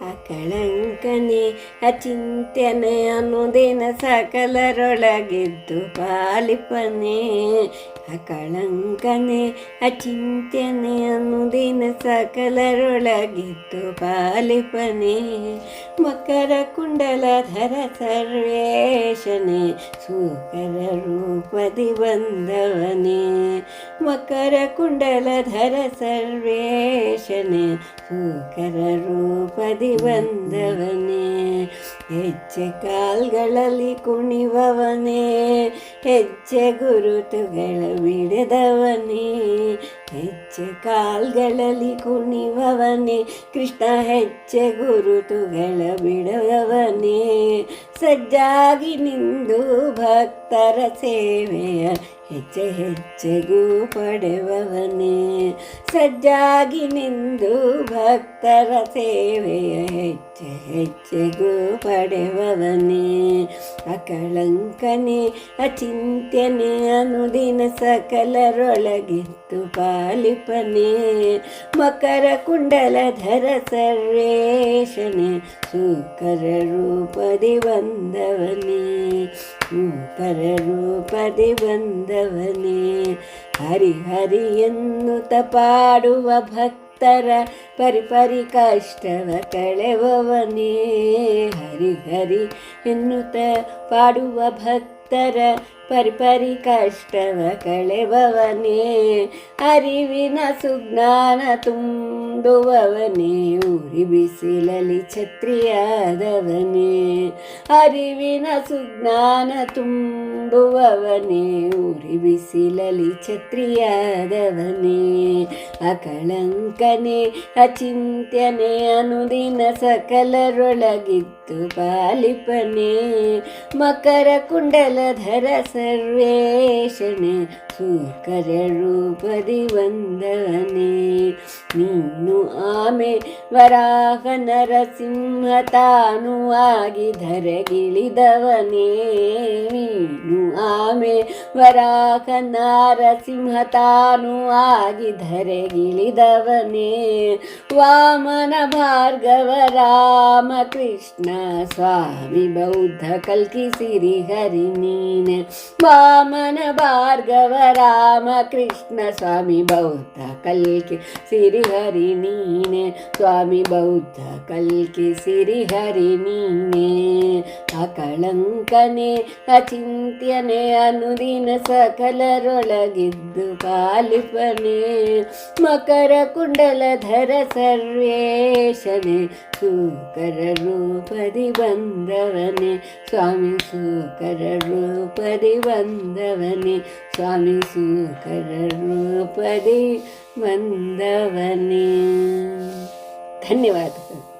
ಅಕಳಂಕನೆ ಅಚಿಂತ್ಯನೆ ಅನುದಿನ ಸಕಲರೊಳಗಿದ್ದು ಪಾಲಿಪನೆ. ಅಕಳಂಕನೆ ಅಚಿಂತ್ಯನೆ ಅನುದಿನ ಸಕಲರೊಳಗಿದ್ದು ಪಾಲಿಪನೆ. ಮಕರ ಕುಂಡಲಧರ ಸರ್ವೇಶನೆ ಸೂಕರ ರೂಪದಿ ಬಂದವನೇ. ಮಕರ ಕುಂಡಲಧರ ಸರ್ವೇಶನೆ ಸೂಕರ ರೂಪದಿ ಬಂದವನೇ. ಹೆಜ್ಜೆ ಕಾಲ್ಗಳಲ್ಲಿ ಕುಣಿವವನೇ, ಹೆಜ್ಜೆ ಗುರುತುಗಳ ಬಿಡದವನೇ. ಹೆಜ್ಜೆ ಕಾಲ್ಗಳಲ್ಲಿ ಕುಣಿವವನೇ, ಕೃಷ್ಣ ಹೆಜ್ಜೆ ಗುರುತುಗಳ ಬಿಡದವನೇ. ಸಜ್ಜಾಗಿ ನಿಂದು ಭಕ್ತರ ಸೇವೆಯ ಹೆಜ್ಜೆ ಹೆಜ್ಜೆಗೂ ಪಡೆವವನೇ. ಸಜ್ಜಾಗಿ ನಿಂದು ಭಕ್ತರ ಸೇವೆಯ ಹೆಜ್ಜೆ ಹೆಜ್ಜೆಗೂ ಪಡೆವವನೇ. ಅಕಳಂಕನೆ ಅಚಿಂತ್ಯನೆ ಅನುದಿನ ಸಕಲರೊಳಗಿದ್ದು ಪಾಲಿಪನೆ. ಮಕರ ಕುಂಡಲಧರ ಸರ್ವೇಶನೆ ಸೂಕರ ರೂಪದಿ ಬಂದವನೇ. ಸೂಕರ ರೂಪದಿ ಬಂದವನೇ. ಹರಿ ಹರಿ ಎನ್ನುತ್ತ ಪಾಡುವ ಭಕ್ತರ ಪರಿಪರಿ ಕಷ್ಟವ ಕಳೆವವನೇ. ಹರಿ ಹರಿ ಎನ್ನುತ್ತ ಪಾಡುವ ಭಕ್ತರ ಪರಿಪರಿ ಕಷ್ಟವ ಕಳೆವವನೇ. ಅರಿವಿನ ಸುಜ್ಞಾನ ತುಂಬುವವನೇ, ಉರಿ ಬಿಸಿಲಲಿ ಛತ್ರಿಯಾದವನೇ. ಅರಿವಿನ ಸುಜ್ಞಾನ ತುಂಬುವವನೇ, ಉರಿ ಬಿಸಿಲಲಿ ಛತ್ರಿಯಾದವನೇ. ಅಕಳಂಕನೆ ಅಚಿಂತ್ಯನೆ ಅನುದಿನ ಸಕಲರೊಳಗಿದ್ದು ಪಾಲಿಪನೆ. ಮಕರ ಕುಂಡಲಧರ ಸರ್ವೇಶನೆ ಸೂಕರ ರೂಪದಿ ಬಂದವನೇ. ನೀನು ಆಮೆ ವರಾಹ ನರಸಿಂಹ ತಾನು ಆಗಿ ಧರೆಗಿಳಿದವನೇ. ನೀನು ಆಮೆ ವರಾಹ ನರಸಿಂಹ ತಾನು ಆಗಿ ಧರೆಗಿಳಿದವನೇ. ವಾಮನ ಭಾರ್ಗವ ರಾಮ ಕೃಷ್ಣ ಸ್ವಾಮಿ ಬೌದ್ಧ ಕಲ್ಕಿ ಸಿರಿ ಹರಿ ನೀನೆ. ವಾಮನ ಭಾರ್ಗವ ರಾಮ ಕೃಷ್ಣ ಸ್ವಾಮಿ ಬೌದ್ಧ ಕಲ್ಕಿ ಸಿರಿ ಹರಿ ನೀನೆ. ಸ್ವಾಮಿ ಬೌದ್ಧ ಕಲ್ಕಿ ಸಿರಿ ಹರಿ ನೀನೆ. ಅಕಳಂಕನೆ ಅಚಿಂತ್ಯನೆ ಅನುದಿನ ಸಕಲರೊಳಗಿದ್ದು ಪಾಲಿಪನೆ. ಮಕರ ಕುಂಡಲಧರ ಸರ್ವೇಶನೆ ಸೂಕರ ರೂಪದಿ ಬಂದವನೇ. ಸ್ವಾಮಿ ಸೂಕರ ರೂಪದಿ ಬಂದವನೇ. ಸ್ವಾಮಿ ಸೂಕರ ರೂಪದಿ ಬಂದವನೇ. ಧನ್ಯವಾದಗಳು.